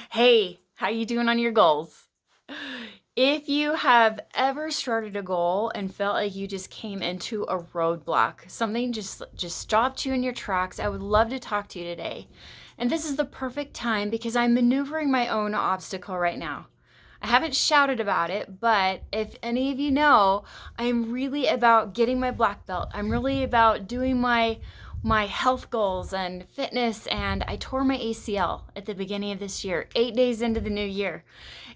Hey, how you doing on your goals? If you have ever started a goal and felt like you just came into a roadblock, something just stopped you in your tracks, I would love to talk to you today. And this is the perfect time because I'm maneuvering my own obstacle right now. I haven't shouted about it, but if any of you know, I'm really about getting my black belt. I'm really about doing my health goals and fitness, and I tore my ACL at the beginning of this year, 8 days into the new year.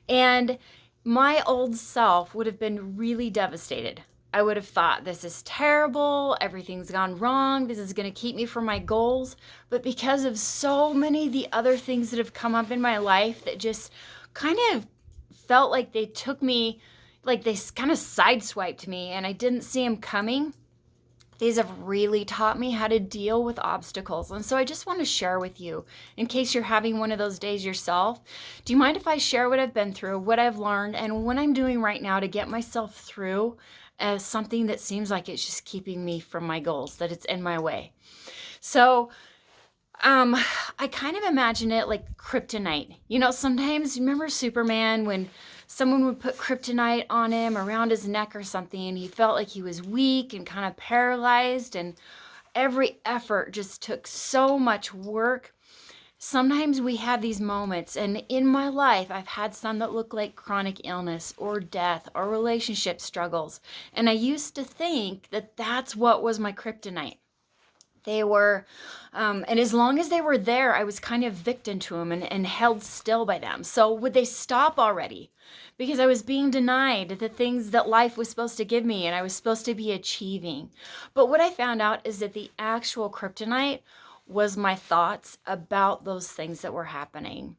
And my old self would have been really devastated. I would have thought, this is terrible, everything's gone wrong, this is going to keep me from my goals. But because of so many of the other things that have come up in my life that just kind of felt like they took me, like they kind of sideswiped me, and I didn't see them coming. These have really taught me how to deal with obstacles. And so I just want to share with you, in case you're having one of those days yourself. Do you mind if I share what I've been through, what I've learned, and what I'm doing right now to get myself through as something that seems like it's just keeping me from my goals, that it's in my way? So I kind of imagine it like kryptonite. You know, sometimes remember Superman when someone would put kryptonite on him around his neck or something, and he felt like he was weak and kind of paralyzed, and every effort just took so much work. Sometimes we have these moments, and in my life, I've had some that look like chronic illness or death or relationship struggles. And I used to think that that's what was my kryptonite. They were, and as long as they were there, I was kind of victim to them and held still by them. So would they stop already? Because I was being denied the things that life was supposed to give me and I was supposed to be achieving. But what I found out is that the actual kryptonite was my thoughts about those things that were happening.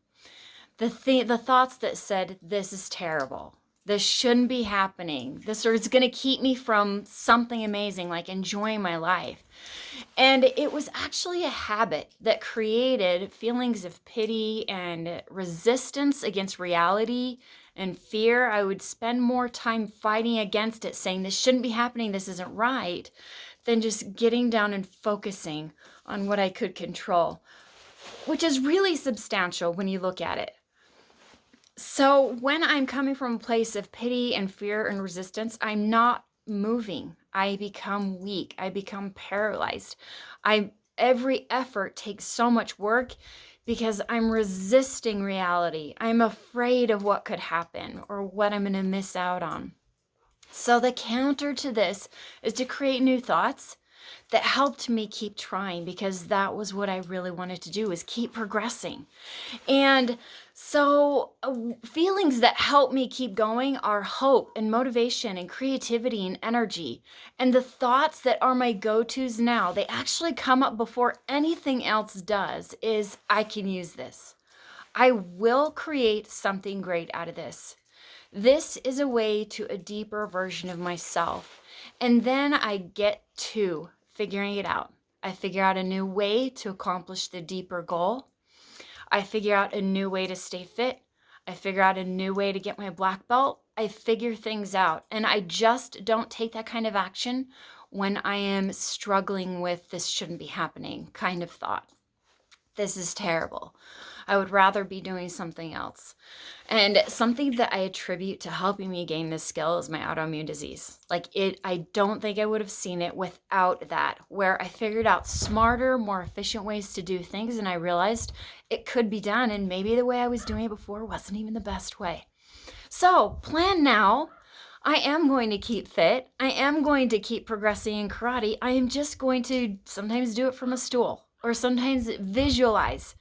The thoughts that said, this is terrible. This shouldn't be happening. This is going to keep me from something amazing, like enjoying my life. And it was actually a habit that created feelings of pity and resistance against reality and fear. I would spend more time fighting against it, saying this shouldn't be happening, this isn't right, than just getting down and focusing on what I could control, which is really substantial when you look at it. So when I'm coming from a place of pity and fear and resistance, I'm not moving. I become weak. I become paralyzed. Every effort takes so much work because I'm resisting reality. I'm afraid of what could happen or what I'm going to miss out on. So the counter to this is to create new thoughts that helped me keep trying, because that was what I really wanted to do, is keep progressing. And so feelings that help me keep going are hope and motivation and creativity and energy. And the thoughts that are my go-tos now, they actually come up before anything else does, is I can use this. I will create something great out of this. This is a way to a deeper version of myself. And then I get to figuring it out. I figure out a new way to accomplish the deeper goal. I figure out a new way to stay fit. I figure out a new way to get my black belt. I figure things out. And I just don't take that kind of action when I am struggling with this shouldn't be happening kind of thought. This is terrible. I would rather be doing something else. And something that I attribute to helping me gain this skill is my autoimmune disease. I don't think I would have seen it without that, where I figured out smarter, more efficient ways to do things, and I realized it could be done, and maybe the way I was doing it before wasn't even the best way. So, plan now. I am going to keep fit. I am going to keep progressing in karate. I am just going to sometimes do it from a stool or sometimes visualize.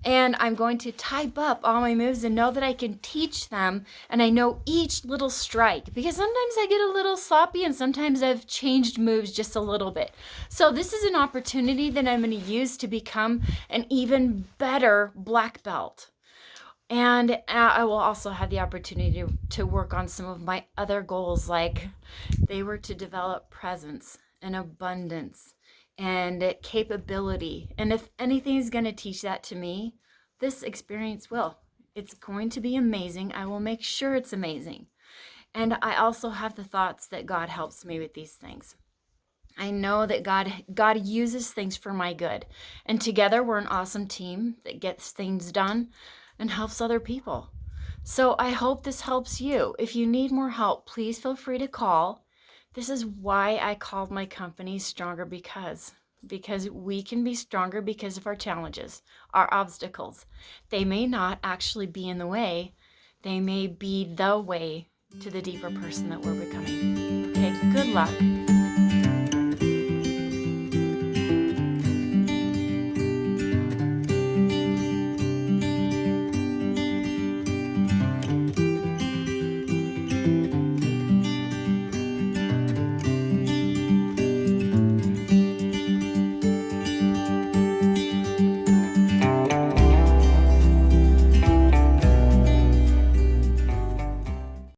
And I'm going to type up all my moves and know that I can teach them, and I know each little strike, because sometimes I get a little sloppy and sometimes I've changed moves just a little bit. So this is an opportunity that I'm going to use to become an even better black belt. And I will also have the opportunity to work on some of my other goals, like they were to develop presence and abundance and capability. And if anything is going to teach that to me, this experience will. It's going to be amazing. I will make sure it's amazing. And I also have the thoughts that God helps me with these things. I know that God uses things for my good. And together we're an awesome team that gets things done. and helps other people. So I hope this helps you. If you need more help, please feel free to call. This is why I called my company Stronger Because we can be stronger because of our challenges, our obstacles. They may not actually be in the way. They may be the way to the deeper person that we're becoming. Okay, good luck.